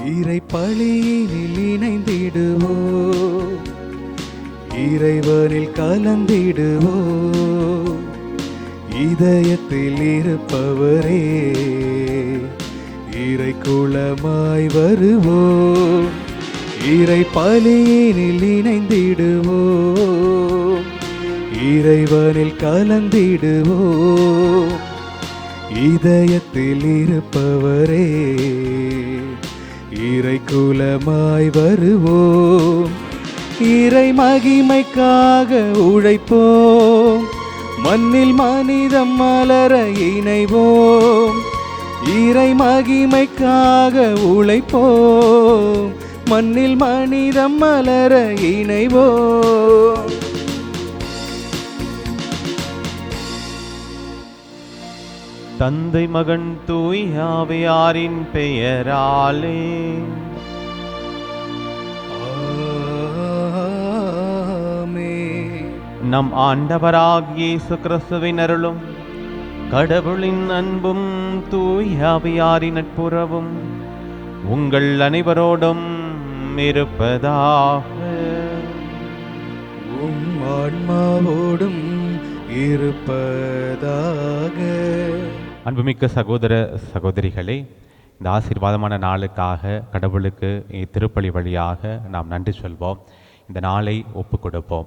இறை பலியினில் இணைந்திடுவோம், இறைவனில் கலந்திடுவோம். இதயத்தில் இருப்பவரே இறை குலமாய் வருவோம், இறை பலியினில் இணைந்திடுவோம், இறைவனில் கலந்திடுவோம். இதயத்தில் இருப்பவரே இறை குலமாய் வருவோம். இறை மகிமைக்காக உழைப்போம், மண்ணில் மனிதம் மலர இணைவோம். இறை மகிமைக்காக உழைப்போம், மண்ணில் மனிதம் மலர இணைவோம். தந்தை மகன் தூய் ஆவியாரின் பெயராலே ஆமென். நம் ஆண்டவராகிய இயேசு கிறிஸ்துவின் அருளும் கடவுளின் அன்பும் தூய் ஆவியாரின் நட்புறவும் உங்கள் அனைவரோடும் இருப்பதாக. உம் ஆன்மாவோடும் இருப்பதாக. அன்புமிக்க சகோதர சகோதரிகளே, இந்த ஆசீர்வாதமான நாளுக்காக கடவுளுக்கு திருப்பலி வழியாக நாம் நன்றி சொல்வோம். இந்த நாளை ஒப்பு கொடுப்போம்.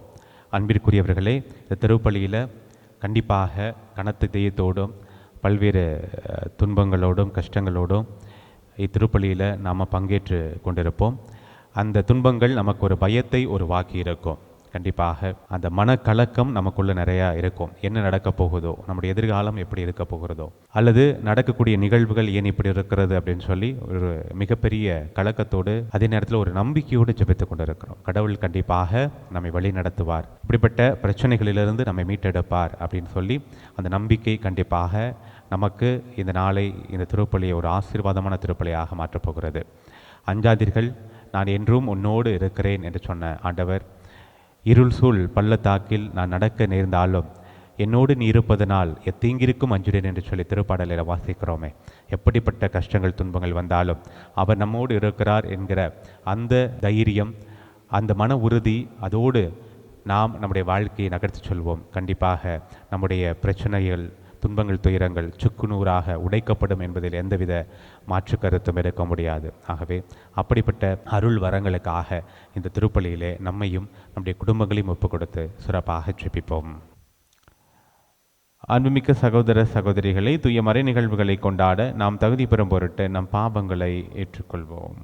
அன்பிற்குரியவர்களே, இந்த திருப்பலியில் கண்டிப்பாக கனத்த இதயத்தோடும் பல்வேறு துன்பங்களோடும் கஷ்டங்களோடும் இத்திருப்பலியில் நாம் பங்கேற்று கொண்டிருப்போம். அந்த துன்பங்கள் நமக்கு ஒரு பயத்தை உருவாக்கி இருக்கும். கண்டிப்பாக அந்த மனக்கலக்கம் நமக்குள்ளே நிறையா இருக்கும். என்ன நடக்கப் போகுதோ, நம்முடைய எதிர்காலம் எப்படி இருக்க போகிறதோ, அல்லது நடக்கக்கூடிய நிகழ்வுகள் ஏன் இப்படி இருக்கிறது அப்படின்னு சொல்லி ஒரு மிகப்பெரிய கலக்கத்தோடு அதே நேரத்தில் ஒரு நம்பிக்கையோடு ஜெபித்து கொண்டிருக்கிறோம். கடவுள் கண்டிப்பாக நம்மை வழி நடத்துவார், இப்படிப்பட்ட பிரச்சனைகளிலிருந்து நம்மை மீட்டெடுப்பார் அப்படின்னு சொல்லி அந்த நம்பிக்கை கண்டிப்பாக நமக்கு இந்த நாளை, இந்த திருப்பலியை ஒரு ஆசீர்வாதமான திருப்பலியாக மாற்றப் போகிறது. அஞ்சாதீர்கள், நான் என்றும் உன்னோடு இருக்கிறேன் என்று சொன்ன ஆண்டவர், இருள் சூழ் பள்ளத்தாக்கில் நான் நடக்க நேர்ந்தாலும் என்னோடு நீ இருப்பதனால் எத்தீங்கிருக்கும் அஞ்சுடேன் என்று சொல்லி திருப்பாடலில் வாசிக்கிறோமே. எப்படிப்பட்ட கஷ்டங்கள் துன்பங்கள் வந்தாலும் அவர் நம்மோடு இருக்கிறார் என்கிற அந்த தைரியம், அந்த மன உறுதி, அதோடு நாம் நம்முடைய வாழ்க்கையை நகர்த்தி சொல்வோம். கண்டிப்பாக நம்முடைய பிரச்சனைகள், துன்பங்கள், துயரங்கள் சுக்குநூறாக உடைக்கப்படும் என்பதில் எந்தவித மாற்று கருத்தும் இருக்க முடியாது. ஆகவே அப்படிப்பட்ட அருள் வரங்களுக்காக இந்த திருப்பலியிலே நம்மையும் நம்முடைய குடும்பங்களையும் ஒப்பு கொடுத்து சிறப்பாக ஜெபிப்போம். அன்புமிக்க சகோதர சகோதரிகளை, தூய மறை நிகழ்வுகளை கொண்டாட நாம் தகுதி பெறும் பொருட்டு நம் பாவங்களை ஏற்றுக்கொள்வோம்.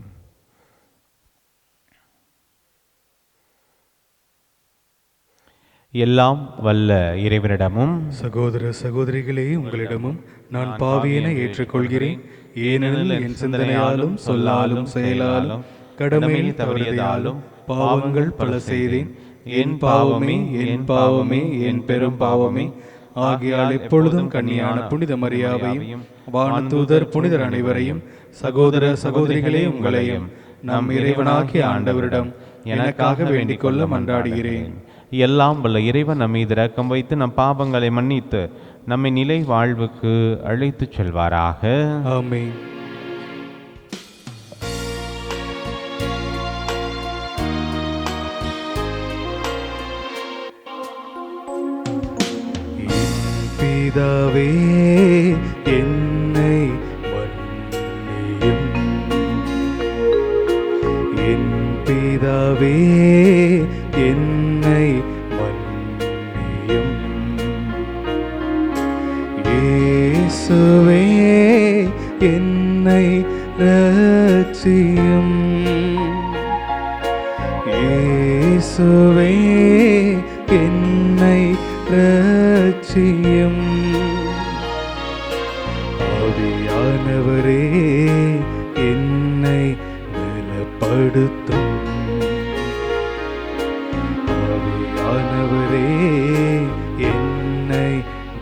எல்லாம் வல்ல இறைவனிடமும் சகோதர சகோதரிகளே, உங்களிடமும் நான் பாவியென ஏற்றுக்கொள்கிறேன். ஏனெனில் என் சிந்தனையாலும் சொல்லாலும் செயலாலும் கடமையில் தவறியதாலும் பாவங்கள் பல செய்தேன். என் பாவமே, என் பாவமே, என் பெரும் பாவமே. ஆகையால் எப்பொழுதும் கன்னியான புனித மரியாவையும் வானதூதர் புனிதர் அனைவரையும், சகோதர சகோதரிகளே உங்களையும் நம் இறைவனாகிய ஆண்டவரிடம் எனக்காக வேண்டிக் கொள்ள மன்றாடுகிறேன். எல்லாம் வல்ல இறைவன் நம் மீது இரக்கம் வைத்து நம் பாவங்களை மன்னித்து நம்மை நிலை வாழ்வுக்கு அழைத்துச் செல்வாராக. ஆமென். பிதாவே, என்னை மன்னியும். என் பிதாவே, என்னை மன்னியும். இயேசுவே, என்னை இரட்சியும். இயேசுவே, என்னை இரட்சியும். ஆவியானவரே, என்னை பலப்படுத்தும். ஆவியானவரே, என்னை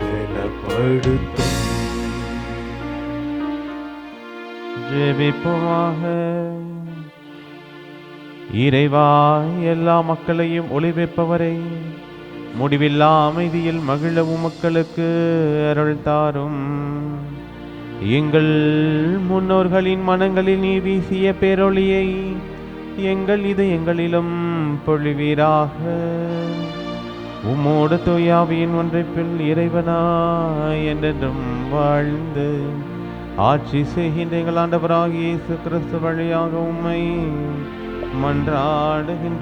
பலப்படுத்தும். ஜெபிப்போமாக. இறைவா, எல்லா மக்களையும் ஒளிவிப்பவரே, முடிவில்லா அமைதியில் மகிழவும் மக்களுக்கு அருள் தாரும். எங்கள் முன்னோர்களின் மனங்களில் நீ வீசிய பேரொளியை எங்கள் இதயங்களிலும் பொழிவீராக. உம்மோடு தூயாவியின் ஒன்றைப்பில் இறைவனாய் என்றென்றும் வாழ்ந்து ஆட்சி செய்கின்ற எங்கள் ஆண்டவராகிய இயேசு கிறிஸ்து வழியாக உம்மை மன்றாடுகின்றோம்.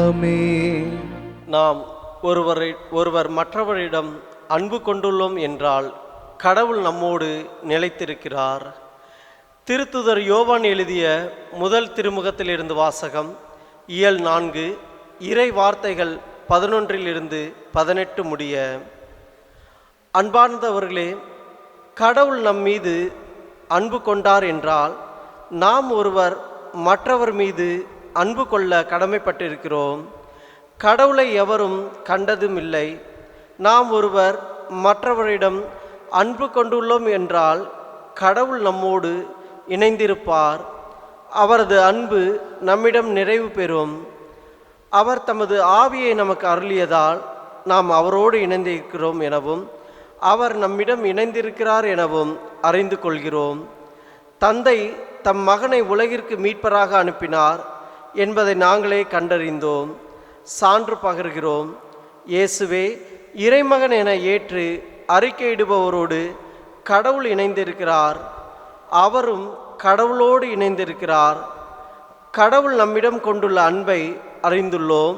ஆமென். நாம் ஒருவர் மற்றவரிடம் அன்பு கொண்டுள்ளோம் என்றால் கடவுள் நம்மோடு நிலைத்திருக்கிறார். திருத்துதர் யோவான் எழுதிய முதல் திருமுகத்திலிருந்து வாசகம். இயல் 4 இறை வார்த்தைகள் 11 முடிய. அன்பார்ந்தவர்களே, கடவுள் நம் மீது அன்பு கொண்டார் என்றால் நாம் ஒருவர் மற்றவர் மீது அன்பு கொள்ள கடமைப்பட்டிருக்கிறோம். கடவுளை எவரும் கண்டதும் இல்லை. நாம் ஒருவர் மற்றவரிடம் அன்பு கொண்டுள்ளோம் என்றால் கடவுள் நம்மோடு இணைந்திருப்பார். அவரது அன்பு நம்மிடம் நிறைவு பெறும். அவர் தமது ஆவியை நமக்கு அருளியதால் நாம் அவரோடு இணைந்திருக்கிறோம் எனவும் அவர் நம்மிடம் இணைந்திருக்கிறார் எனவும் அறிந்து கொள்கிறோம். தந்தை தம் மகனை உலகிற்கு மீட்பராக அனுப்பினார் என்பதை நாங்களே கண்டறிந்தோம், சான்று பகர்கிறோம். இயேசுவே இறைமகன் என ஏற்று அறிக்கையிடுபவரோடு கடவுள் இணைந்திருக்கிறார். அவரும் கடவுளோடு இணைந்திருக்கிறார். கடவுள் நம்மிடம் கொண்டுள்ள அன்பை அறிந்துள்ளோம்,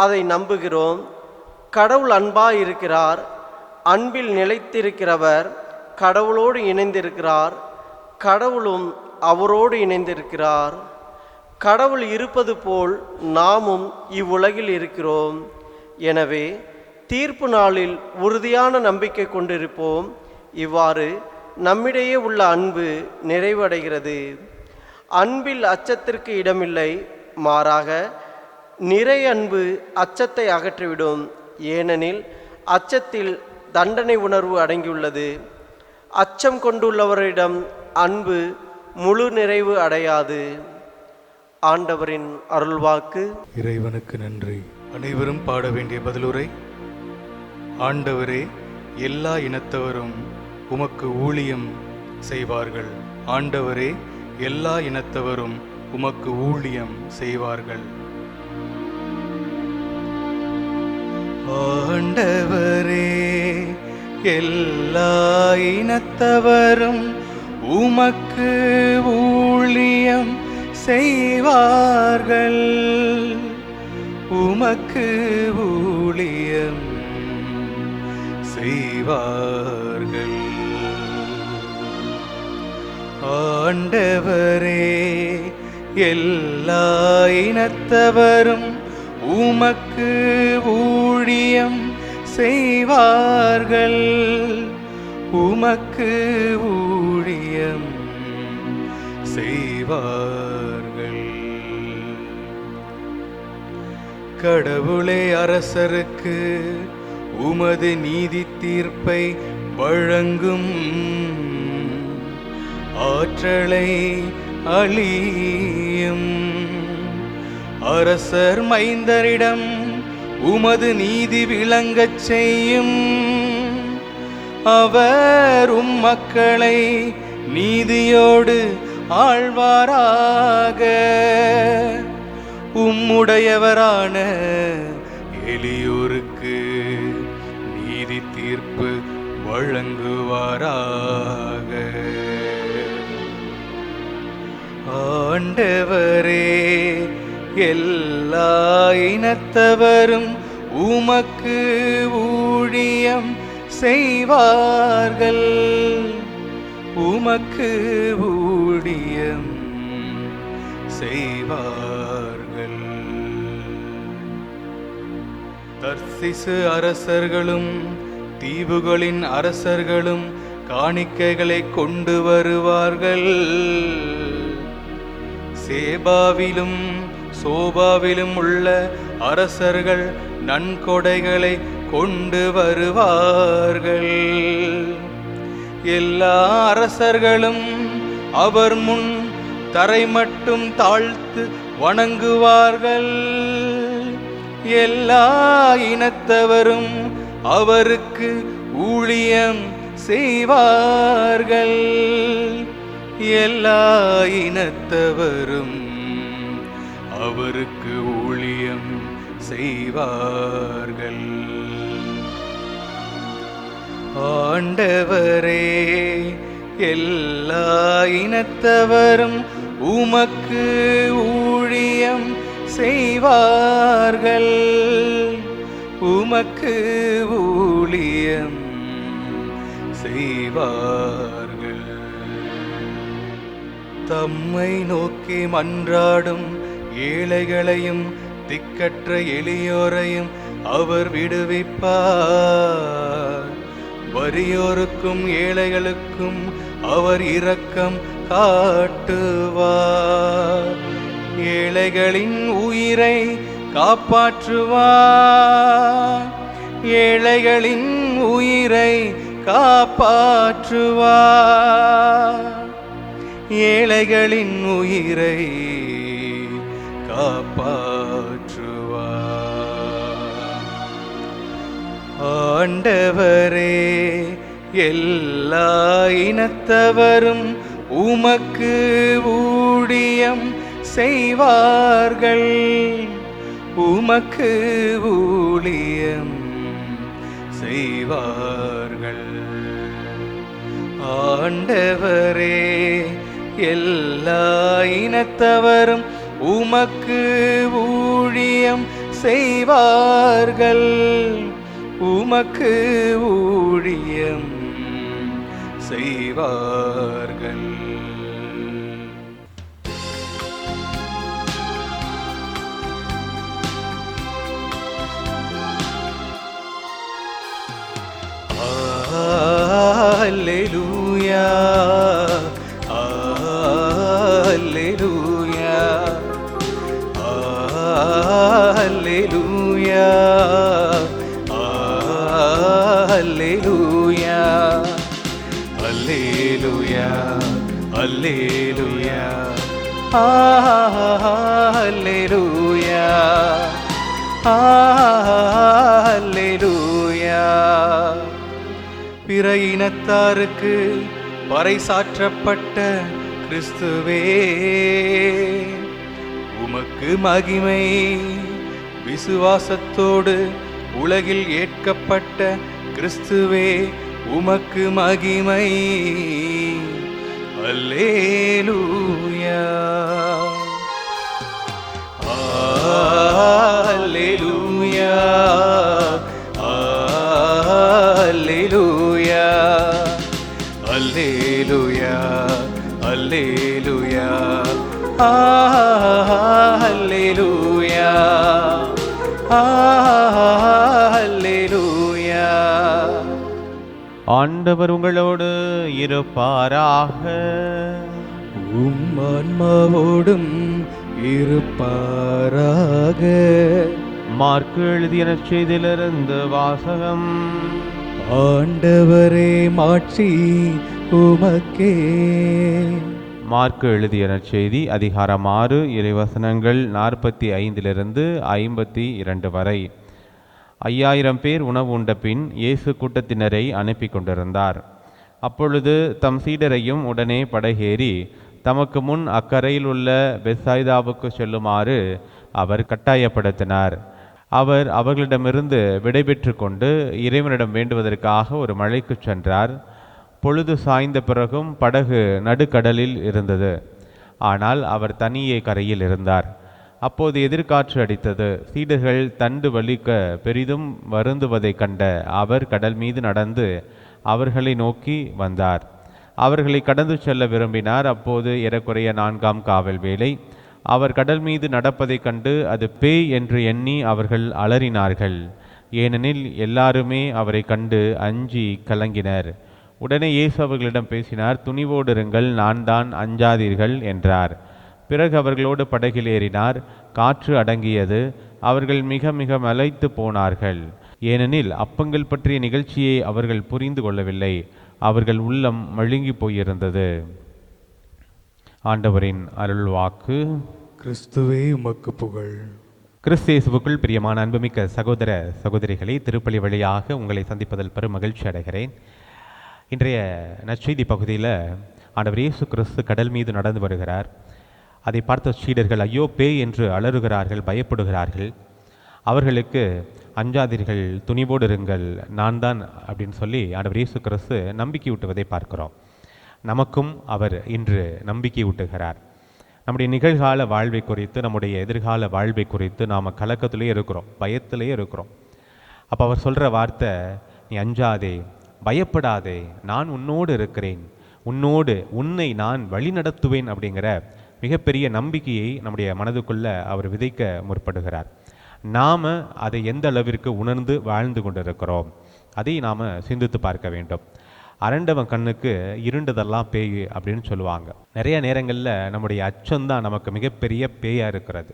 அதை நம்புகிறோம். கடவுள் அன்பாய் இருக்கிறார். அன்பில் நிலைத்திருக்கிறவர் கடவுளோடு இணைந்திருக்கிறார். கடவுளும் அவரோடு இணைந்திருக்கிறார். கடவுள் இருப்பது போல் நாமும் இவ்வுலகில் இருக்கிறோம். எனவே தீர்ப்பு நாளில் உறுதியான நம்பிக்கை கொண்டிருப்போம். இவ்வாறு நம்மிடையே உள்ள அன்பு நிறைவடைகிறது. அன்பில் அச்சத்திற்கு இடமில்லை, மாறாக நிறை அன்பு அச்சத்தை அகற்றிவிடும். ஏனெனில் அச்சத்தில் தண்டனை உணர்வு அடங்கியுள்ளது. அச்சம் கொண்டுள்ளவரிடம் அன்பு முழு நிறைவு அடையாது. ஆண்டவரின் அருள்வாக்கு. இறைவனுக்கு நன்றி. அனைவரும் பாட வேண்டிய பதிலுரை. ஆண்டவரே, எல்லா இனத்தவரும் உமக்கு ஊழியம் செய்வார்கள். ஆண்டவரே, எல்லா இனத்தவரும் உமக்கு ஊழியம் செய்வார்கள். ஆண்டவரே, எல்லா இனத்தவரும் உமக்கு ஊழியம் செய்வார்கள். உமக்கு ஊழியம் செய்வார்கள். ஆண்டவரே, எல்லா இனத்தவரும் உமக்கு ஊழியம் செய்வார்கள். உமக்கு ஊழியம் செய்வார்கள். கடவுளே, அரசருக்கு உமது நீதி தீர்ப்பை வழங்கும். ஆற்றலை அழியும். அரசர் மைந்தரிடம் உமது நீதி விளங்கச் செய்யும். அவர் மக்களை நீதியோடு ஆழ்வாராக. உம்முடையவரான எளியோருக்கு நீதி தீர்ப்பு வழங்குவாராக. ஆண்டவரே, எல்லா இனத்தவரும் உமக்கு ஊழியம் செய்வார்கள். உமக்கு ஊழியம் செய்வார்கள். தர்சிசு அரசர்களும் தீவுகளின் அரசர்களும் காணிக்கைகளை கொண்டு வருவார்கள். சேபாவிலும் சோபாவிலும் உள்ள அரசர்கள் நன்கொடைகளை கொண்டு வருவார்கள். எல்லா அரசர்களும் அவர் முன் தரை மட்டும் தாழ்த்து வணங்குவார்கள். எல்லா இனத்தவரும் அவருக்கு ஊழியம் செய்வார்கள். எல்லா இனத்தவரும் அவருக்கு ஊழியம் செய்வார்கள். ஆண்டவரே, எல்லா இனத்தவரும் உமக்கு ஊழியம் செய்வார்கள். உமக்கு ஊழியம் செய்வார்கள். தம்மை நோக்கி மன்றாடும் ஏழைகளையும் திக்கற்ற எளியோரையும் அவர் விடுவிப்பார். வறியோருக்கும் ஏழைகளுக்கும் அவர் இரக்கம் காட்டுவார். ஏழைகளின் உயிரை காப்பாற்றுவார். ஏழைகளின் உயிரை காப்பாற்றுவார். ஏழைகளின் உயிரை காப்பாற்றுவார். ஆண்டவரே, எல்லா இனத்தவரும் உமக்கு ஊழியம் செய்வார்கள். உமக்கு ஊழியம் செய்வார்கள். ஆண்டவரே, எல்லா இனத்தவரும் உமக்கு ஊழியம் செய்வார்கள். உமக்கு ஊழியம் செய்வார்கள். அல்லேலூயா, அல்லேலூயா, அல்லேலூயா, அல்லேலூயா, அல்லேலூயா, அல்லேலூயா, அல்லேலூயா, அல்லேலூயா. பிற இனத்தாருக்கு பறைசாற்றப்பட்ட கிறிஸ்துவே, உமக்கு மகிமை. விசுவாசத்தோடு உலகில் ஏற்கப்பட்ட கிறிஸ்துவே, உமக்கு மகிமை. அல்லேலூயா, அல்லேலூயா, அல்லேலூயா, அல்லேலூயா, அல்லேலூயா, அல்லேலூயா, அல்லேலூயா. ஆண்டவர் உங்களோடு இருப்பாராக. உம் ஆன்மாவோடும் இருப்பாராக. மார்க்கு எழுதிய நற்செய்தியிலிருந்து வாசகம். ஆண்டவரே, மாட்சி உமக்கே. மார்க்கு எழுதிய நற்செய்தி அதிகாரம் 6 இறைவசனங்கள் 45 52 வரை. 5000 பேர் உணவு உண்ட பின் இயேசு கூட்டத்தினரை அனுப்பி கொண்டிருந்தார். அப்பொழுது தம் சீடரையும் உடனே படகேறி தமக்கு முன் அக்கரையில் உள்ள பெத்சாய்தாவுக்கு செல்லுமாறு அவர் கட்டாயப்படுத்தினார். அவர் அவர்களிடமிருந்து விடைபெற்று கொண்டு இறைவனிடம் வேண்டுவதற்காக ஒரு மலைக்கு சென்றார். பொழுது சாய்ந்த பிறகும் படகு நடுக்கடலில் இருந்தது. ஆனால் அவர் தனியே கரையில் இருந்தார். அப்போது எதிர்காற்று அடித்தது. சீடர்கள் தண்டு வலிக்க பெரிதும் வருந்துவதைக் கண்ட அவர் கடல் மீது நடந்து அவர்களை நோக்கி வந்தார். அவர்களை கடந்து செல்ல விரும்பினார். அப்போது ஏறக்குறைய 4ஆம் காவல் வேளை. அவர் கடல் மீது நடப்பதைக் கண்டு அது பேய் என்று எண்ணி அவர்கள் அலறினார்கள். ஏனெனில் எல்லாருமே அவரை கண்டு அஞ்சி கலங்கினர். உடனே இயேசு அவர்களிடம் பேசினார். துணிவோடு இருங்கள், நான் தான், அஞ்சாதீர்கள் என்றார். பிறகு அவர்களோடு படகில் ஏறினார். காற்று அடங்கியது. அவர்கள் மிக மிக மலைத்து போனார்கள். ஏனெனில் அப்பங்கள் பற்றிய நிகழ்ச்சியை அவர்கள் புரிந்து கொள்ளவில்லை. அவர்கள் உள்ளம் மழுங்கி போயிருந்தது. ஆண்டவரின் அருள்வாக்கு. கிறிஸ்துவே, உமக்கு புகழ். கிறிஸ்து இயேசுவுக்குள் பிரியமான அன்புமிக்க சகோதர சகோதரிகளை, திருப்பலி வழியாக உங்களை சந்திப்பதில் பெரும் மகிழ்ச்சி அடைகிறேன். இன்றைய நற்செய்தி பகுதியில் ஆண்டவர் இயேசு கிறிஸ்து கடல் மீது நடந்து வருகிறார். அதை பார்த்த சீடர்கள் ஐயோ பேய் என்று அலறுகிறார்கள், பயப்படுகிறார்கள். அவர்களுக்கு அஞ்சாதீர்கள், துணிவோடு இருங்கள், நான் தான் அப்படின்னு சொல்லி ஆண்டவர் இயேசு கிறிஸ்து நம்பிக்கை ஊட்டுவதை பார்க்கிறோம். நமக்கும் அவர் இன்று நம்பிக்கை ஊட்டுகிறார். நம்முடைய நிகழ்கால வாழ்வை குறித்து, நம்முடைய எதிர்கால வாழ்வை குறித்து நாம் கலக்கத்திலே இருக்கிறோம், பயத்திலே இருக்கிறோம். அப்போ அவர் சொல்கிற வார்த்தை, நீ அஞ்சாதே, பயப்படாதே, நான் உன்னோடு இருக்கிறேன், உன்னை நான் வழி நடத்துவேன் அப்படிங்கிற மிகப்பெரிய நம்பிக்கையை நம்முடைய மனதுக்குள்ளே அவர் விதைக்க முற்படுகிறார். நாம் அதை எந்த அளவிற்கு உணர்ந்து வாழ்ந்து கொண்டிருக்கிறோம், அதை நாம் சிந்தித்து பார்க்க வேண்டும். அரண்டவன் கண்ணுக்கு இருண்டதெல்லாம் பேய் அப்படின்னு சொல்லுவாங்க. நிறைய நேரங்களில் நம்முடைய அச்சம்தான் நமக்கு மிகப்பெரிய பேயாக இருக்கிறது.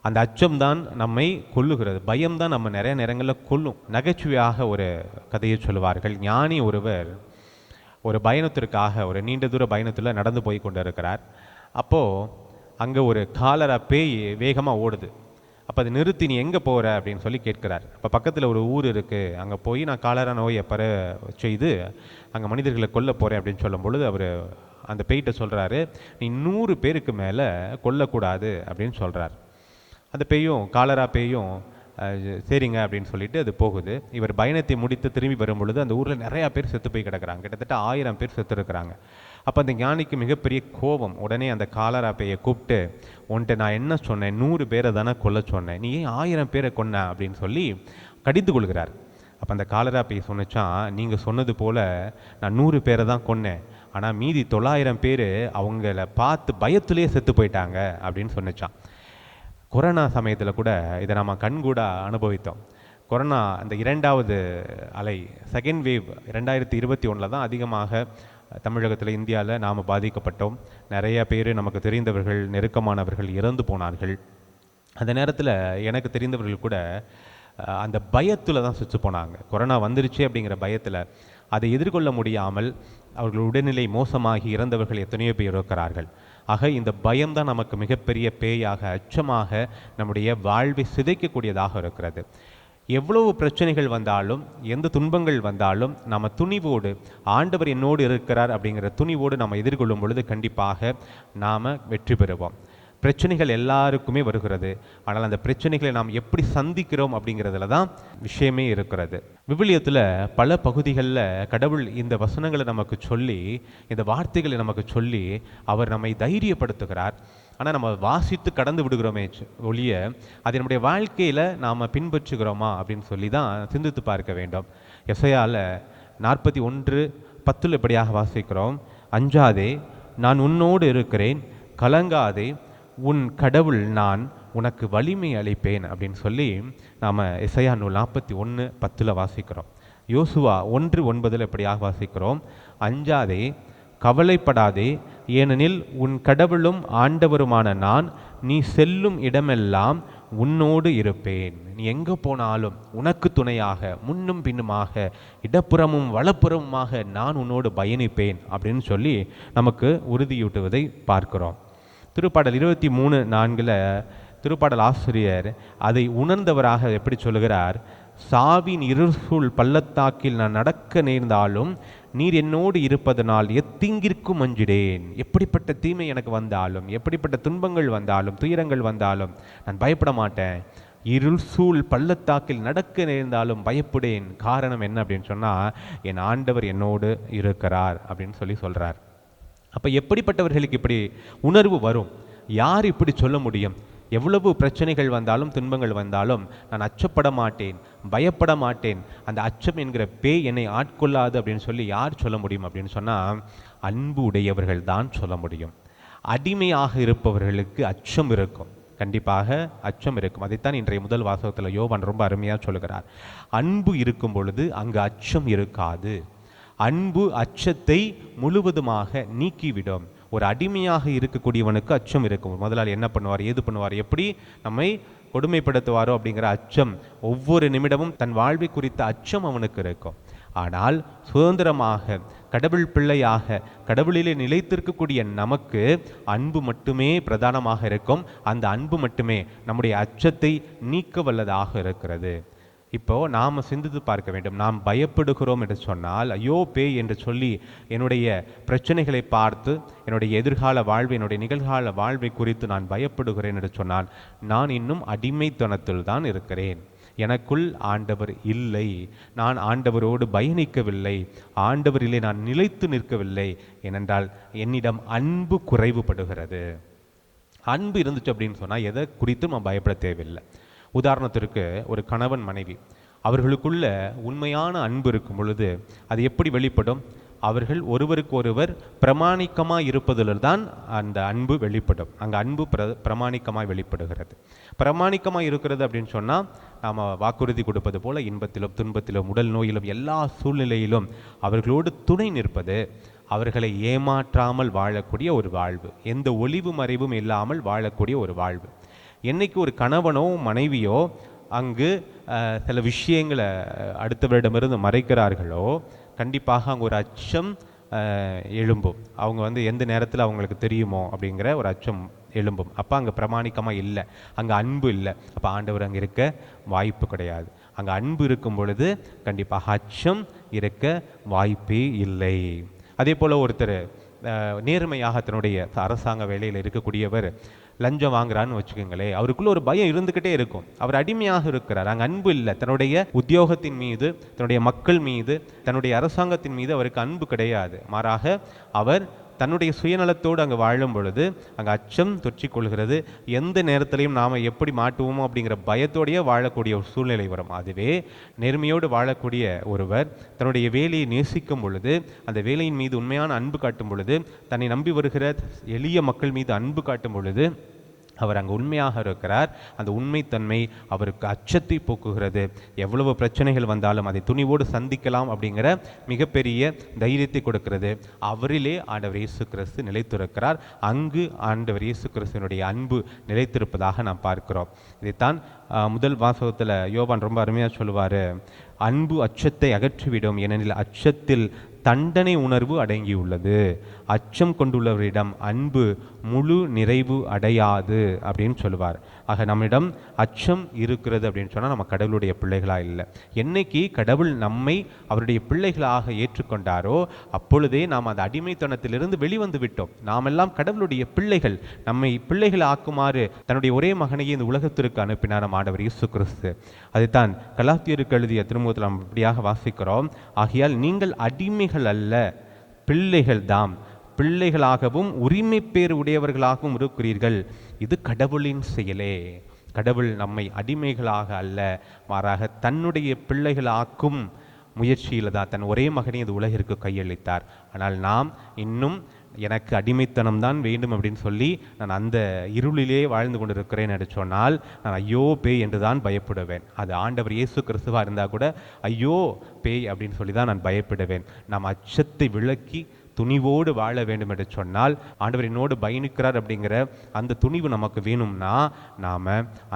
அந்த அச்சம்தான் நம்மை கொல்லுகிறது, பயம்தான் நம்ம நிறைய நேரங்களில் கொல்லும். நகைச்சுவையாக ஒரு கதையை சொல்லுவார்கள். ஞானி ஒருவர் ஒரு பயணத்திற்காக ஒரு நீண்ட தூர பயணத்தில் நடந்து போய் கொண்டு இருக்கிறார். அப்போது அங்கே ஒரு காலரா பேய் வேகமாக ஓடுது. அப்போ அதை நிறுத்தி, நீ எங்கே போகிற அப்படின்னு சொல்லி கேட்கிறார். அப்போ பக்கத்தில் ஒரு ஊர் இருக்குது, அங்கே போய் நான் காலரா நோயை செய்து அங்கே மனிதர்களை கொல்ல போகிறேன் அப்படின்னு சொல்லும் பொழுது அவர் அந்த பேய்கிட்ட சொல்கிறாரு, நீ 100 பேருக்கு மேலே கொல்லக்கூடாது அப்படின்னு சொல்கிறார். அந்த பேயும், காலரா பேயும் சரிங்க அப்படின்னு சொல்லிட்டு அது போகுது. இவர் பயணத்தை முடித்து திரும்பி வரும் பொழுது அந்த ஊரில் நிறையா பேர் செத்து போய் கிடக்கிறாங்க. கிட்டத்தட்ட 1000 பேர் செத்து இருக்கிறாங்க. அப்போ அந்த ஞானிக்கு மிகப்பெரிய கோபம். உடனே அந்த காலரா பேயை கூப்பிட்டு, உன்ட்ட நான் என்ன சொன்னேன், 100 பேரை தானே கொல்ல சொன்னேன், நீ ஏன் 1000 பேரை கொன்ன அப்படின்னு சொல்லி கடிந்து கொள்கிறார். அப்போ அந்த காலரா பேய் சொன்னிச்சான், நீங்கள் சொன்னது போல் நான் 100 பேரை தான் கொன்னேன், ஆனால் மீதி 900 பேர் அவங்கள பார்த்து பயத்துலேயே செத்து போயிட்டாங்க அப்படின்னு சொன்னிச்சான். கொரோனா சமயத்தில் கூட இதை நம்ம கண்கூட அனுபவித்தோம். கொரோனா அந்த 2வது அலை, செகண்ட் வேவ் 2021 தான் அதிகமாக தமிழகத்தில், இந்தியாவில் நாம் பாதிக்கப்பட்டோம். நிறைய பேர் நமக்கு தெரிந்தவர்கள், நெருக்கமானவர்கள் இறந்து போனார்கள். அந்த நேரத்தில் எனக்கு தெரிந்தவர்கள் கூட அந்த பயத்தில் தான் சுற்று போனாங்க. கொரோனா வந்துருச்சு அப்படிங்கிற பயத்தில் அதை எதிர்கொள்ள முடியாமல் அவர்கள் உடல்நிலை மோசமாகி இறந்தவர்கள் எத்தனையோ பேர் இருக்கிறார்கள். ஆக இந்த பயம்தான் நமக்கு மிகப்பெரிய பேயாக, அச்சமாக நம்முடைய வாழ்வை சிதைக்கக்கூடியதாக இருக்கிறது. எவ்வளவு பிரச்சனைகள் வந்தாலும், எந்த துன்பங்கள் வந்தாலும், நம்ம துணிவோடு, ஆண்டவர் என்னோடு இருக்கிறார் அப்படிங்கிற துணிவோடு நம்ம எதிர்கொள்ளும் பொழுது கண்டிப்பாக நாம் வெற்றி பெறுவோம். பிரச்சனைகள் எல்லாருக்குமே வருகிறது. ஆனால் அந்த பிரச்சனைகளை நாம் எப்படி சந்திக்கிறோம் அப்படிங்கிறதுல தான் விஷயமே இருக்கிறது. விவிலியத்தில் பல பகுதிகளில் கடவுள் இந்த வசனங்களை நமக்கு சொல்லி, இந்த வார்த்தைகளை நமக்கு சொல்லி அவர் நம்மை தைரியப்படுத்துகிறார். ஆனால் நம்ம வாசித்து கடந்து விடுகிறோமே ஒழிய அதை நம்முடைய வாழ்க்கையில் நாம் பின்பற்றுகிறோமா அப்படின்னு சொல்லி தான் சிந்தித்து பார்க்க வேண்டும். எசையாவில் 41:10 இப்படியாக வாசிக்கிறோம், அஞ்சாதே, நான் உன்னோடு இருக்கிறேன், கலங்காதே, உன் கடவுள் நான் உனக்கு வலிமை அளிப்பேன் அப்படின்னு சொல்லி நாம் எசையா நூல் 41:10 வாசிக்கிறோம். யோசுவா 1:9 இப்படியாக வாசிக்கிறோம், அஞ்சாதே, கவலைப்படாதே, ஏனெனில் உன் கடவுளும் ஆண்டவருமான நான் நீ செல்லும் இடமெல்லாம் உன்னோடு இருப்பேன். நீ எங்கே போனாலும் உனக்கு துணையாக, முன்னும் பின்னுமாக, இடப்புறமும் வலப்புறமுமாக நான் உன்னோடு பயணிப்பேன் அப்படின்னு சொல்லி நமக்கு உறுதியூட்டுவதை பார்க்கிறோம். திருப்பாடல் 23:4 திருப்பாடல் ஆசிரியர் அதை உணர்ந்தவராக எப்படி சொல்லுகிறார், சாவின் இருசூழ் பள்ளத்தாக்கில் நான் நடக்க நேர்ந்தாலும் நீர் என்னோடு இருப்பதனால் எத்தீங்கிற்கும் அஞ்சிடேன். எப்படிப்பட்ட தீமை எனக்கு வந்தாலும், எப்படிப்பட்ட துன்பங்கள் வந்தாலும், துயரங்கள் வந்தாலும் நான் பயப்பட மாட்டேன். இருள் சூழ் பள்ளத்தாக்கில் நடக்க நேர்ந்தாலும் பயப்படேன். காரணம் என்ன அப்படின்னு சொன்னால், என் ஆண்டவர் என்னோடு இருக்கிறார் அப்படின்னு சொல்லி சொல்கிறார். அப்போ எப்படிப்பட்டவர்களுக்கு இப்படி உணர்வு வரும்? யார் இப்படி சொல்ல முடியும்? எவ்வளவு பிரச்சனைகள் வந்தாலும், துன்பங்கள் வந்தாலும் நான் அச்சப்பட மாட்டேன், பயப்பட மாட்டேன், அந்த அச்சம் என்கிற பேய் என்னை ஆட்கொள்ளாது அப்படின்னு சொல்லி யார் சொல்ல முடியும் அப்படின்னு சொன்னால், அன்பு உடையவர்கள் தான் சொல்ல முடியும். அடிமையாக இருப்பவர்களுக்கு அச்சம் இருக்கும், கண்டிப்பாக அச்சம் இருக்கும். அதைத்தான் இன்றைய முதல் வாசகத்தில் யோவான் ரொம்ப அருமையாக சொல்லுகிறார். அன்பு இருக்கும் பொழுது அங்கு அச்சம் இருக்காது. அன்பு அச்சத்தை முழுவதுமாக நீக்கிவிடும். ஒரு அடிமையாக இருக்கக்கூடியவனுக்கு அச்சம் இருக்கும். முதலாளி என்ன பண்ணுவார், ஏது பண்ணுவார், எப்படி நம்மை கொடுமைப்படுத்துவாரோ அப்படிங்கிற அச்சம், ஒவ்வொரு நிமிடமும் தன் வாழ்வை குறித்த அச்சம் அவனுக்கு இருக்கும். ஆனால் சுதந்திரமாக கடவுள் பிள்ளையாக கடவுளிலே நிலைத்திருக்கக்கூடிய நமக்கு அன்பு மட்டுமே பிரதானமாக இருக்கும். அந்த அன்பு மட்டுமே நம்முடைய அச்சத்தை நீக்க வல்லதாக இருக்கிறது. இப்போ நாம் சிந்தித்து பார்க்க வேண்டும். நாம் பயப்படுகிறோம் என்று சொன்னால், ஐயோ பேய் என்று சொல்லி என்னுடைய பிரச்சனைகளை பார்த்து என்னுடைய எதிர்கால வாழ்வு என்னுடைய நிகழ்கால வாழ்வை குறித்து நான் பயப்படுகிறேன் என்று சொன்னால், நான் இன்னும் அடிமைத்தனத்தில் தான் இருக்கிறேன். எனக்குள் ஆண்டவர் இல்லை, நான் ஆண்டவரோடு பயணிக்கவில்லை, ஆண்டவரிலே நான் நிலைத்து நிற்கவில்லை. ஏனென்றால் என்னிடம் அன்பு குறைவுபடுகிறது. அன்பு இருந்துச்சு அப்படின்னு சொன்னால் எதை குறித்தும் நான் பயப்பட தேவையில்லை. உதாரணத்திற்கு ஒரு கணவன் மனைவி, அவர்களுக்குள்ள உண்மையான அன்பு இருக்கும் பொழுது அது எப்படி வெளிப்படும்? அவர்கள் ஒருவருக்கு ஒருவர் பிரமாணிக்கமாக இருப்பதில் தான் அந்த அன்பு வெளிப்படும். அங்கே அன்பு பிரமாணிக்கமாக வெளிப்படுகிறது. பிரமாணிக்கமாக இருக்கிறது அப்படின்னு சொன்னால், நாம் வாக்குறுதி கொடுப்பது போல இன்பத்திலும் துன்பத்திலும் உடல் நோயிலும் எல்லா சூழ்நிலையிலும் அவர்களோடு துணை நிற்பது, அவர்களை ஏமாற்றாமல் வாழக்கூடிய ஒரு வாழ்வு, எந்த ஒளிவு மறைவும் இல்லாமல் வாழக்கூடிய ஒரு வாழ்வு. என்னைக்கு ஒரு கணவனோ மனைவியோ அங்கு சில விஷயங்களை அடுத்தவரிடமிருந்து மறைக்கிறார்களோ, கண்டிப்பாக அங்கே ஒரு அச்சம் எழும்பும். அவங்க எந்த நேரத்தில் அவங்களுக்கு தெரியுமோ அப்படிங்கிற ஒரு அச்சம் எழும்பும். அப்போ அங்கே பிரமாணிக்கமாக இல்லை, அங்கே அன்பு இல்லை. அப்போ ஆண்டவர் அங்கே இருக்க வாய்ப்பு கிடையாது. அங்கே அன்பு இருக்கும் பொழுது கண்டிப்பாக அச்சம் இருக்க வாய்ப்பே இல்லை. அதே போல் ஒருத்தர் நேர்மையாக தன்னுடைய அரசாங்க வேலையில் இருக்கக்கூடியவர் லஞ்சம் வாங்குறான்னு வச்சுக்கோங்களேன், அவருக்குள்ள ஒரு பயம் இருந்துக்கிட்டே இருக்கும். அவர் அடிமையாக இருக்கிறார், அங்கே அன்பு இல்லை. தன்னுடைய உத்தியோகத்தின் மீது, தன்னுடைய மக்கள் மீது, தன்னுடைய அரசாங்கத்தின் மீது அவருக்கு அன்பு கிடையாது. மாறாக அவர் தன்னுடைய சுயநலத்தோடு அங்கே வாழும் பொழுது அங்கே அச்சம் தொற்றிக்கொள்கிறது. எந்த நேரத்திலையும் நாம் எப்படி மாட்டுவோமோ அப்படிங்கிற பயத்தோடையே வாழக்கூடிய ஒரு சூழ்நிலை வரும். அதுவே நேர்மையோடு வாழக்கூடிய ஒருவர் தன்னுடைய வேலையை நேசிக்கும் பொழுது, அந்த வேலையின் மீது உண்மையான அன்பு காட்டும் பொழுது, தன்னை நம்பி வருகிற எளிய மக்கள் மீது அன்பு காட்டும் பொழுது அவர் அங்கே உண்மையாக இருக்கிறார். அந்த உண்மைத்தன்மை அவருக்கு அச்சத்தை போக்குகிறது. எவ்வளவு பிரச்சனைகள் வந்தாலும் அதை துணிவோடு சந்திக்கலாம் அப்படிங்கிற மிகப்பெரிய தைரியத்தை கொடுக்கிறது. அவரிலே ஆண்டவர் இயேசு கிறிஸ்து நிலைத்திருக்கிறார். அங்கு ஆண்டவர் இயேசு கிறிஸ்துவினுடைய அன்பு நிலைத்திருப்பதாக நாம் பார்க்கிறோம். இதைத்தான் முதல் வாசகத்தில் யோவான் ரொம்ப அருமையாக சொல்லுவார், அன்பு அச்சத்தை அகற்றிவிடும், ஏனெனில் அச்சத்தில் தண்டனை உணர்வு அடங்கியுள்ளது. அச்சம் கொண்டுள்ளவரிடம் அன்பு முழு நிறைவு அடையாது அப்படின்னு சொல்லுவார். ஆக நம்மிடம் அச்சம் இருக்கிறது அப்படின்னு சொன்னால் நம்ம கடவுளுடைய பிள்ளைகளாக இல்லை. என்னைக்கு கடவுள் நம்மை அவருடைய பிள்ளைகளாக ஏற்றுக்கொண்டாரோ அப்பொழுதே நாம் அந்த அடிமைத்தனத்திலிருந்து வெளிவந்து விட்டோம். நாமெல்லாம் கடவுளுடைய பிள்ளைகள். நம்மை பிள்ளைகள் ஆக்குமாறு தன்னுடைய ஒரே மகனையே இந்த உலகத்திற்கு அனுப்பினார் நம் ஆண்டவர் இயேசு கிறிஸ்து. அதைத்தான் கலாத்தியருக்கு எழுதிய திருமுகத்தில் நாம் இப்படியாக வாசிக்கிறோம், ஆகையால் நீங்கள் அடிமைகள் அல்ல, பிள்ளைகள் தாம், பிள்ளைகளாகவும் உரிமை பேர் உடையவர்களாகவும் இருக்கிறீர்கள். இது கடவுளின் செயலே. கடவுள் நம்மை அடிமைகளாக அல்ல, மாறாக தன்னுடைய பிள்ளைகளாக்கும் முயற்சியில் தான் தன் ஒரே மகனை இந்த உலகிற்கு கையளித்தார். ஆனால் நாம் இன்னும் எனக்கு அடிமைத்தனம்தான் வேண்டும் அப்படின்னு சொல்லி நான் அந்த இருளிலே வாழ்ந்து கொண்டிருக்கிறேன் என்று சொன்னால் நான் ஐயோ பேய் என்று தான் பயப்படுவேன். அது ஆண்டவர் இயேசு கிறிஸ்துவாக இருந்தால் கூட ஐயோ பேய் அப்படின்னு சொல்லி தான் நான் பயப்படுவேன். நாம் அச்சத்தை விலக்கி துணிவோடு வாழ வேண்டும் என்று சொன்னால், ஆண்டவர் என்னோடு பயணிக்கிறார் அப்படிங்கிற அந்த துணிவு நமக்கு வேணும்னா நாம்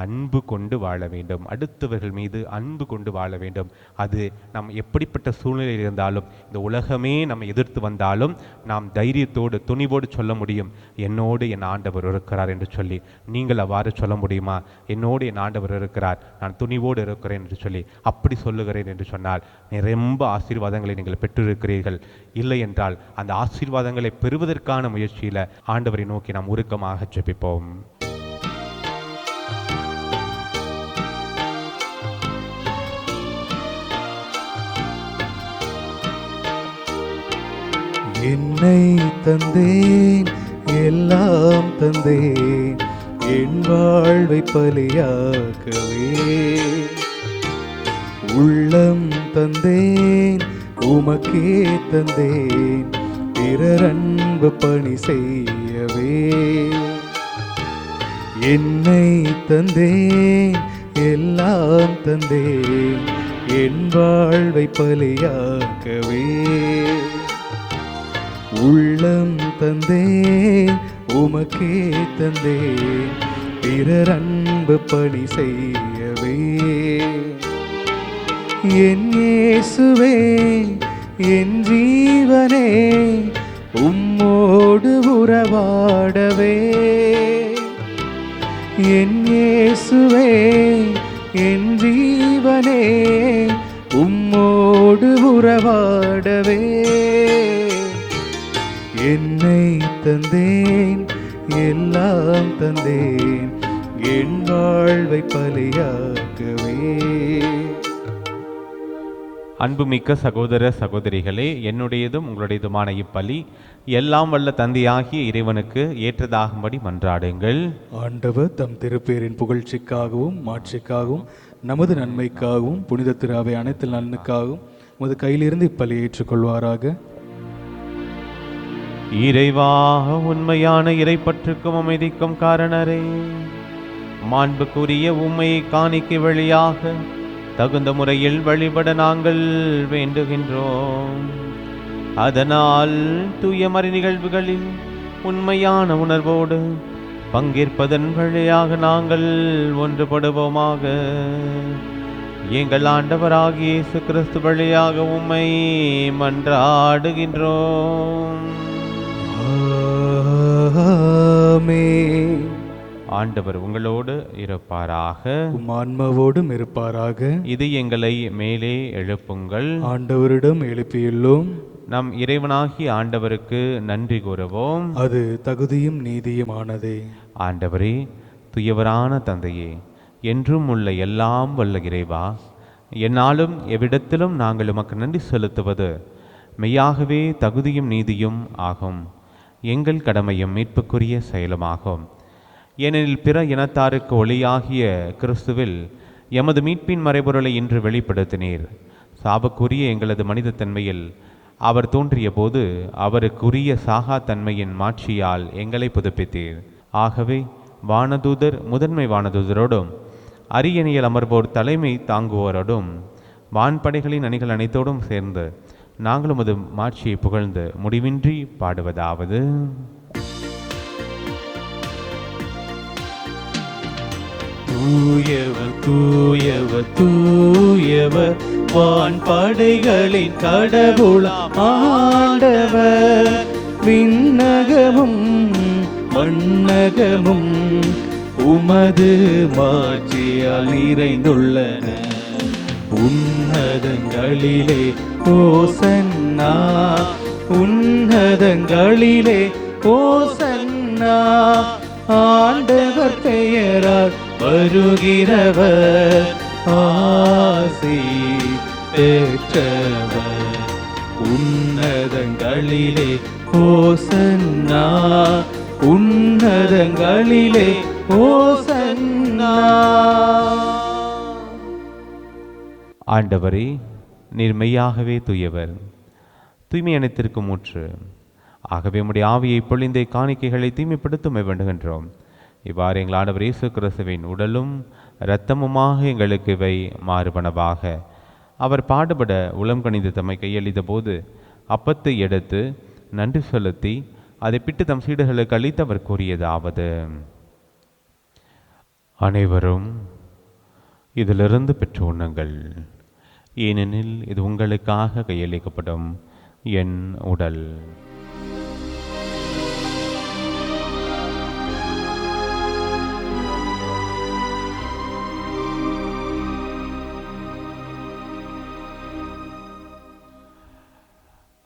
அன்பு கொண்டு வாழ வேண்டும். அடுத்தவர்கள் மீது அன்பு கொண்டு வாழ வேண்டும். அது நாம் எப்படிப்பட்ட சூழ்நிலையில் இருந்தாலும், இந்த உலகமே நம்ம எதிர்த்து வந்தாலும் நாம் தைரியத்தோடு துணிவோடு சொல்ல முடியும், என்னோடு என் ஆண்டவர் இருக்கிறார் என்று சொல்லி. நீங்கள் அவ்வாறு சொல்ல முடியுமா? என்னோடு என் ஆண்டவர் இருக்கிறார், நான் துணிவோடு இருக்கிறேன் என்று சொல்லி அப்படி சொல்லுகிறேன் என்று சொன்னால் ரொம்ப ஆசீர்வாதங்களை நீங்கள் பெற்றிருக்கிறீர்கள். இல்லை என்றால் அந்த ஆசீர்வாதங்களை பெறுவதற்கான முயற்சியில் ஆண்டவரை நோக்கி நாம் உருக்கமாக ஜெபிப்போம். என்னை தந்தேன், எல்லாம் தந்தேன், என் வாழ்வை பலியாக்கவே. உள்ளம் தந்தேன், உமக்கே தந்தேன், பிறர் அன்பு பணி செய்யவே. என்னை தந்தேன், எல்லாம் தந்தேன், என் வாழ்வை பலியாக்கவே. உள்ளம் தந்தேன், உமக்கே தந்தேன், பிறர் அன்பு பணி செய்யவே. என் இயேசுவே என் ஜீவனே உம்மோடு உறவாடவே. என் இயேசுவே என் ஜீவனே உம்மோடு உறவாடவே. என்னை தந்தேன் எல்லாம் தந்தேன் என் வாழ்வை பலியாக்கவே. அன்புமிக்க சகோதர சகோதரிகளே, என்னுடையதும் உங்களுடையதுமான இப்பலி எல்லாம் வல்ல தந்தையாகிய இறைவனுக்கு ஏற்றதாகும்படி மன்றாடுங்கள். ஆண்டவர் தம் திருப்பேரின் புகழ்ச்சிக்காகவும் மாட்சிக்காகவும் நமது நன்மைக்காகவும் புனித திராவை அனைத்து நலனுக்காகவும் உமது கையிலிருந்து இப்பலி ஏற்றுக்கொள்வாராக. இறைவா, உண்மையான இறைப்பற்றுக்கும் அமைதிக்கும் காரணரே, மாண்புக்குரிய உம்மை காணிக்கை வழியாக தகுந்த முறையில் வழிபட நாங்கள் வேண்டுகின்றோம். அதனால் தூய மறை நிகழ்வுகளில் உண்மையான உணர்வோடு பங்கேற்பதன் வழியாக நாங்கள் ஒன்றுபடுவோமாக. எங்கள் ஆண்டவராகிய இயேசு கிறிஸ்து வழியாக உம்மை மன்றாடுகின்றோம். ஆமென். ஆண்டவர் உங்களோடு இருப்பாராக, உம் ஆன்மாவோடும் இருப்பாராக. இது எங்களை மேலே எழுப்புங்கள். ஆண்டவரிடம் எழுப்பியுள்ளோம், நம் இறைவனாகிய ஆண்டவருக்கு நன்றி கூறுவோம். அது தகுதியும் நீதியுமானதே. ஆண்டவரே, துயவரான தந்தையே, என்றும் உள்ள எல்லாம் வல்ல இறைவா, என்னாலும் எவ்விடத்திலும் நாங்கள் உமக்கு நன்றி செலுத்துவது மெய்யாகவே தகுதியும் நீதியும் ஆகும். எங்கள் கடமையும் மீட்புக்குரிய செயலுமாகும். ஏனெனில் பிற இனத்தாருக்கு ஒளியாகிய கிறிஸ்துவில் எமது மீட்பின் மறைபொருளை இன்று வெளிப்படுத்தினீர். சாபக்குரிய எங்களது மனித தன்மையில் அவர் தோன்றிய போது அவருக்குரிய சாகா தன்மையின் மாட்சியால் எங்களை புதுப்பித்தீர். ஆகவே வானதூதர் முதன்மை வானதூதரோடும் அரியணையில் அமர்வோர் தலைமை தாங்குவோரோடும் வான்படைகளின் அணிகள் அனைத்தோடும் சேர்ந்து நாங்களும் அது மாட்சியை புகழ்ந்து முடிவின்றி பாடுவதாவது: தூயவர் தூயவர் தூயவர் வான்படைகளின் கடவுளாம் ஆண்டவர். விண்ணகமும் மண்ணகமும் உமது மாட்சியால் நிறைந்துள்ளன. உன்னதங்களிலே ஓசன்னா, உன்னதங்களிலே ஓசன்னா. ஆண்டவர் பெயரால் வருகிறவர் ஆசி பெற்றவர். உன்னதங்களிலே ஓசன்னா, உன்னதங்களிலே ஓசன்னா. ஆண்டவரே, நீர் மெய்யாகவே தூயவர், தூய்மை அனைத்திற்கும் ஊற்று. ஆகவே உம்முடைய ஆவியை பொழிந்த காணிக்கைகளை தூய்மைப்படுத்த வேண்டுகின்றோம். இவ்வாறு எங்கள் ஆண்டவர் இயேசு கிறிஸ்துவின் உடலும் இரத்தமுமாக எங்களுக்கு இவை மாறுபனவாக. அவர் பாடுபட உளம் கணிந்து தம்மை கையளித்த போது அப்பத்தை எடுத்து நன்றி செலுத்தி அதை பிட்டு தம் சீடர்களுக்கு அளித்து அவர் கூறியதாவது: அனைவரும் இதிலிருந்து பெற்று உண்ணுங்கள், ஏனெனில் இது உங்களுக்காக கையளிக்கப்படும் என் உடல்.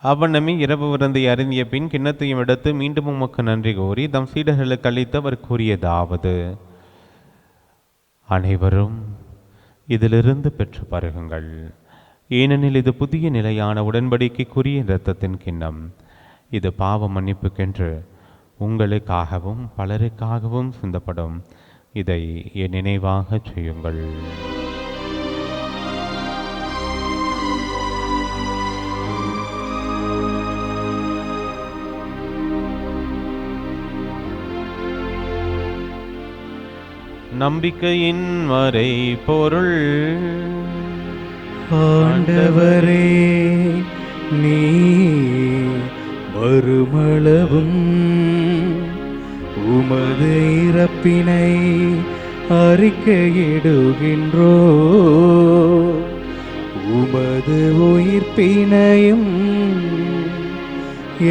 அவனமே இரவு விருந்தை அருந்திய பின் கிண்ணத்தையும் எடுத்து மீண்டும் உமக்கு நன்றி கூறி தம் சீடர்களுக்கு அளித்து அவர் கூறியதாவது: அனைவரும் இதிலிருந்து பெற்று பருகுங்கள், ஏனெனில் இது புதிய நிலையான உடன்படிக்கைக்குரிய இரத்தத்தின் கிண்ணம். இது பாவ மன்னிப்புக்கென்று உங்களுக்காகவும் பலருக்காகவும் சிந்தப்படும். இதை என் நினைவாக செய்யுங்கள். நம்பிக்கையின் மறை பொருள். ஆண்டவரே, நீ மறுமளவும் உமது இறப்பினை அறிக்கையிடுகின்றோ. உமது உயிர்ப்பினையும்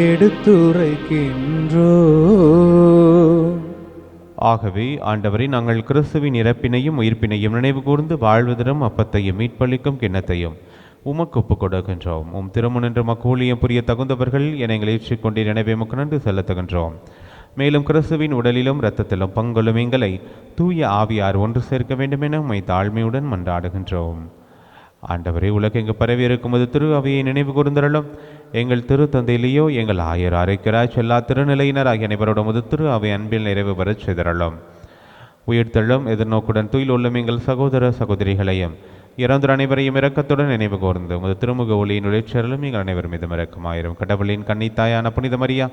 எடுத்துரைக்கின்றோ. ஆகவே ஆண்டவரை நாங்கள் கிறிஸ்துவின் இறப்பினையும் உயிர்ப்பினையும் நினைவு கூர்ந்து வாழ்வதரும் அப்பத்தையும் மீட்பளிக்கும் கிண்ணத்தையும் உமக்கு ஒப்புக் கொடுக்கின்றோம். உம் திருமுனின்று மக்கூலியம் புரிய தகுந்தவர்கள் என எங்களை ஏற்றுக்கொண்டீர். எனவே உமக்கு நன்றி செலுத்துகின்றோம். மேலும் கிறிஸ்துவின் உடலிலும் இரத்தத்திலும் பங்கொள்ளும் எங்களை தூய ஆவியார் ஒன்று சேர்க்க வேண்டும் என உம்மை தாழ்மையுடன் மன்றாடுகின்றோம். ஆண்டவரே, உலகெங்கு பரவி இருக்கும்போது திரு அவையை நினைவு கூர்ந்தருளும். எங்கள் திரு தந்தையிலேயோ எங்கள் ஆயர் அரைக்கிறாய் எல்லா திருநிலையினர் ஆகிய அனைவரோடும் திரு அவை அன்பில் நிறைவு பெறச் செய்தருளும். உயிர்த்தெழும் எதிர்நோக்குடன் துயில் உள்ளும் எங்கள் சகோதர சகோதரிகளையும் இறந்தோர் அனைவரையும் இரக்கத்துடன் நினைவு கூர்ந்து உமது திருமுக ஒளியின் உழைச்சலும் எங்கள் அனைவர் மீதும் இரக்கமாயிரும். கடவுளின் கன்னித்தாயான புனித மரியா,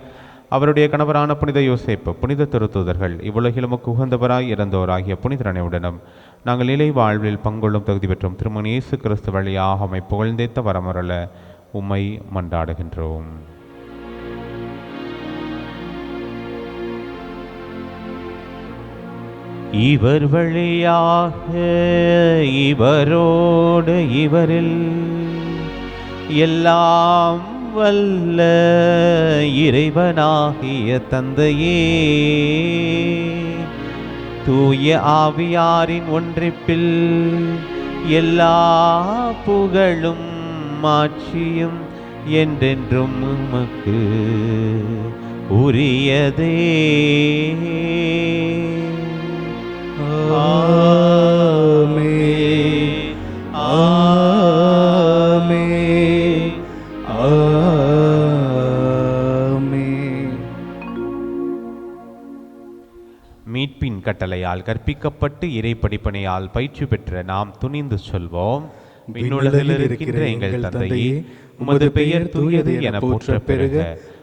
அவருடைய கணவரான புனித யோசேப்பு, புனித திருத்தூதர்கள், இவ்வுலகிலும் உகந்தவராய் இறந்தோராகிய புனிதர் அனைவருடனும் நாங்கள் நிலை வாழ்வில் பங்கொள்ளும் தகுதி பெற்றும் திருமண இயேசு கிறிஸ்து வழியாக உம்மை புகழ்ந்தேத்த வரமருள உம்மை மன்றாடுகின்றோம். இவர் வழியாக இவரோடு இவரில் எல்லாம் வல்ல இறைவனாகிய தந்தையே, தூய ஆவியாரின் ஒன்றிப்பில் எல்லா புகழும் மாட்சியும் என்றென்றும் உமக்கு உரியதே. ஆமென். ஆமென். ஆமென். மீட்பின் கட்டளையால் கற்பிக்கப்பட்டு இறை படிப்பனையால் பயிற்சி பெற்ற நாம் துணிந்து சொல்வோம். விண்ணுலகில் இருக்கின்ற எங்கள் தந்தையே, உமது பெயர் தூயது என போற்ற பெருக,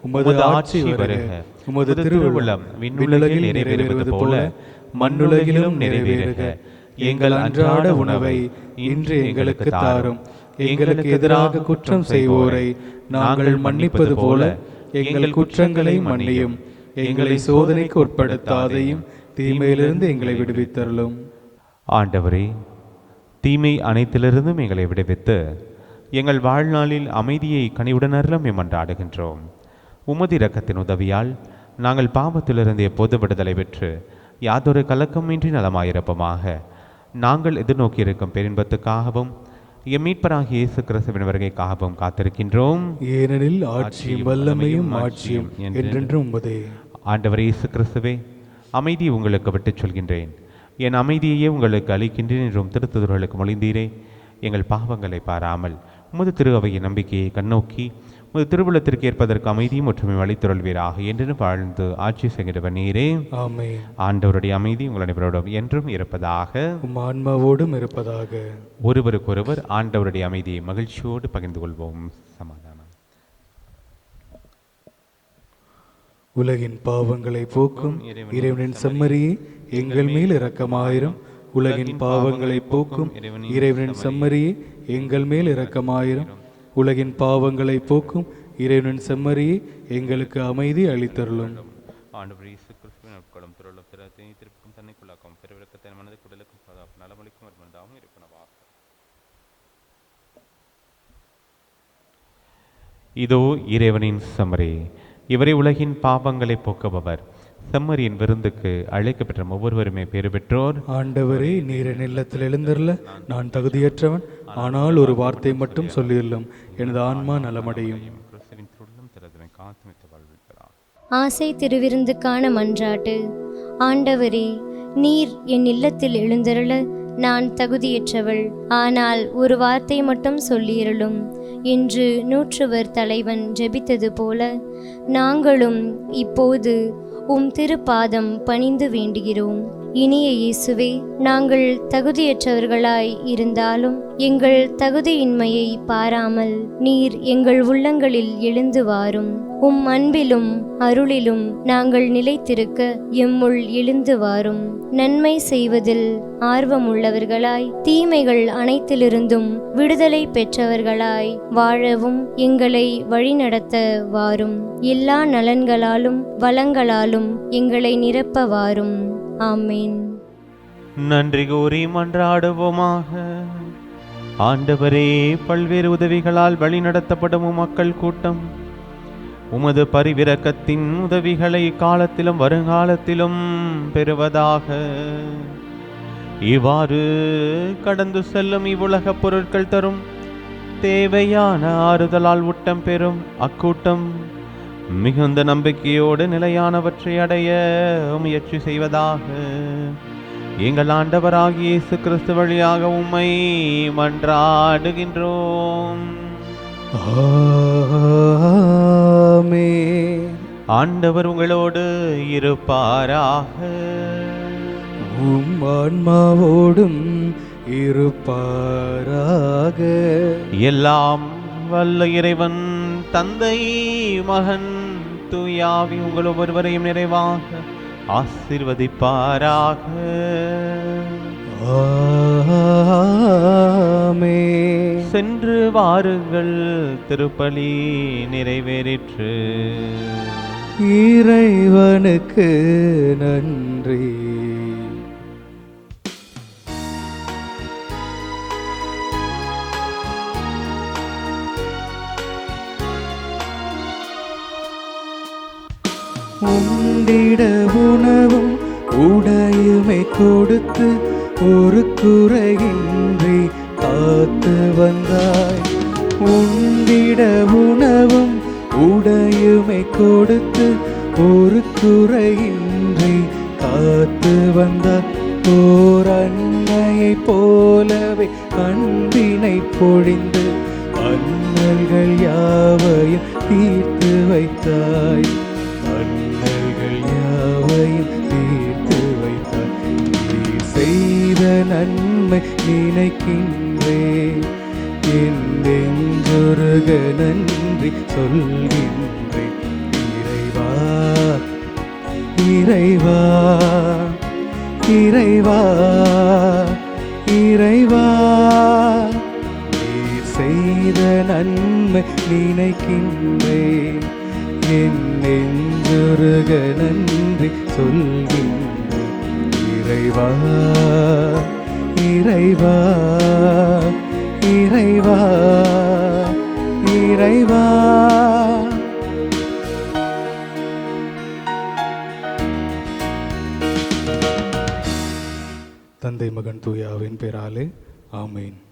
உமது ஆட்சி வருக, உமது திருவுளம் விண்ணுலகில் நிறைவேறுவது போல மண்ணுலகிலும் நிறைவேறுக. எங்கள் அன்றாட உணவை இன்று எங்களுக்கு தாரும். எங்களுக்கு எதிராக குற்றம் செய்வோரை நாங்கள் மன்னிப்பது போல எங்கள் குற்றங்களை மன்னியும். எங்களை சோதனைக்கு உட்படுத்தாதையும் தீமையிலிருந்து எங்களை விடுவித்தருளும். ஆண்டவரே, தீமை அனைத்திலிருந்தும் எங்களை விடுவித்து எங்கள் வாழ்நாளில் அமைதியை கனிவுடன் அருளும் மன்றாடுகின்றோம். உமது இரக்கத்தின் உதவியால் நாங்கள் பாவத்திலிருந்து எப்போது விடுதலை பெற்று யாதொரு கலக்கமின்றி நலமாயிருப்போமாக. நாங்கள் எதிர்நோக்கியிருக்கும் பேரின்பத்துக்காகவும் எம் மீட்பராகிய இயேசு கிறிஸ்துவின் வருகைக்காகவும் காத்திருக்கின்றோம். ஏனெனில் ஆட்சியும் வல்லமையும் ஆட்சியும் என்றென்றும் உமதே. ஆண்டவர் இயேசு கிறிஸ்துவே, அமைதியை உங்களுக்கு விட்டுச் சொல்கின்றேன், என் அமைதியையே உங்களுக்கு அளிக்கின்றேன் என்றும் திருத்துதர்களுக்கு மொழிந்தீரே. எங்கள் பாவங்களை பாராமல் உமது திரு அவையின் நம்பிக்கையை கண்ணோக்கி உமது திருவுளத்திற்கு ஏற்பதற்கு அமைதியும் ஒற்றுமையும் அளித்துறல்வீராக என்று வாழ்ந்து ஆட்சி செய்கிறவர் நீரே. ஆமென். ஆண்டவருடைய அமைதி உங்கள் அனைவரோடும் என்றும் இருப்பதாக, உம் ஆன்மாவோடும் இருப்பதாக. ஒருவருக்கொருவர் ஆண்டவருடைய அமைதியை மகிழ்ச்சியோடு பகிர்ந்து கொள்வோம். சமாதானம். உலகின் பாவங்களை போக்கும் இறைவனின் செம்மறியே, எங்கள் மேல் இரக்கமாயிரும். உலகின் பாவங்களை போக்கும் இறைவனின் செம்மறியே, எங்கள் மேல் இரக்கமாயிரும். உலகின் பாவங்களை போக்கும் இறைவனின் செம்மறியே, எங்களுக்கு அமைதி அளித்தருளும். ஆண்டவர் இயேசு கிறிஸ்துவின் உட்கொள்ளும் திருளும் திறத்தை திருப்புக்கும் தன்னைக்குள்ளாக்கும் பெருவிறக்கத்தின் மனதை குடலுக்கும் சதாப் நலமளிக்கும் வருமண்டாகவும் இருப்பனவாக. இதோ இறைவனின் செம்மறி, இவரை உலகின் பாவங்களை போக்குபவர். செம்மறியின் விருந்துக்கு அழைக்கப்பெற்ற ஒவ்வொருவருமே பேறு பெற்றோர். ஆண்டவரே, நீர் என் இல்லத்தில் எழுந்தருள நான் தகுதியற்றவன். ஆனால் ஒரு வார்த்தை மட்டும் சொல்லியுள்ளோம், எனது ஆன்மா நலமடையும். ஆசை திருவிருந்துக்கான மன்றாட்டு. ஆண்டவரே, நீர் என் இல்லத்தில் எழுந்தருள நான் தகுதியற்றவள். ஆனால் ஒரு வார்த்தை மட்டும் சொல்லியருளும் என்று நூற்றுவர் தலைவன் ஜெபித்தது போல நாங்களும் இப்போது உம் திருப்பாதம் பணிந்து வேண்டுகிறோம். இனிய இயேசுவே, நாங்கள் தகுதியற்றவர்களாய் இருந்தாலும் எங்கள் தகுதியின்மையை பாராமல் நீர் எங்கள் உள்ளங்களில் எழுந்து வாரும். உம் அன்பிலும் அருளிலும் நாங்கள் நிலைத்திருக்க எம்முள் எழுந்து வாரும். நன்மை செய்வதில் ஆர்வமுள்ளவர்களாய் தீமைகள் அனைத்திலிருந்தும் விடுதலை பெற்றவர்களாய் வாழவும் எங்களை வழிநடத்த வாரும். எல்லா நலன்களாலும் வளங்களாலும் எங்களை நிரப்ப வாரும். ஆமென். நன்றி கூறி மன்றாடுவோமாக. ஆண்டவரே, பல்வேறு உதவிகளால் வழிநடத்தப்படும் மக்கள் கூட்டம் உமது பரிவிரக்கத்தின் உதவிகளை காலத்திலும் வருங்காலத்திலும் பெறுவதாக. இவ்வாறு கடந்து செல்லும் இவ்வுலகப் பொருட்கள் தரும் தேவையான ஆறுதலால் ஊட்டம் பெறும் அக்கூட்டம் மிகுந்த நம்பிக்கையோடு நிலையானவற்றை அடைய முயற்சி செய்வதாக. எங்கள் ஆண்டவராகிய இயேசு கிறிஸ்து வழியாக உம்மை மன்றாடுகின்றோம். ஆமென். ஆண்டவர் உங்களோடு இருப்பாராக. உம் ஆன்மாவோடும் இருப்பாராக. எல்லாம் வல்ல இறைவன் தந்தை, மகன், தூயாவி உங்கள் ஒவ்வொருவரையும் நிறைவாக ஆசீர்வதிப்பாராக. ஆமென். சென்று வாருங்கள், திருப்பலி நிறைவேறிற்று. இறைவனுக்கு நன்றி. உண்டிட உணவும் உடையுமை கொடுத்து ஒரு குறையின்றி காத்து வந்தாய். உண்டிட உணவும் உடையுமை கொடுத்து ஒரு குறையின்றி காத்து வந்தாய். ஓர் அன்னையைப் போலவே அன்பினை பொழிந்து அண்ணல்கள் யாவையும் தீர்த்து வைத்தாய். அண்ணல்கள் யாவையும் தீர்த்து வைத்தாய். நீ செய்த நன்மை நினைக்கின்றேன், என் நெஞ்சொருக நன்றி சொல்கின்றேன். இறைவா, இறைவா, இறைவா, இறைவா, நீ செய்த நன்மை நினைக்கின்றேன், என் நெஞ்சொருக நன்றி சொல்கின்றேன். இறைவா, இறைவா, இறைவா, இறைவா. தந்தை, மகன், தூயாவின் பேராலே ஆமென்.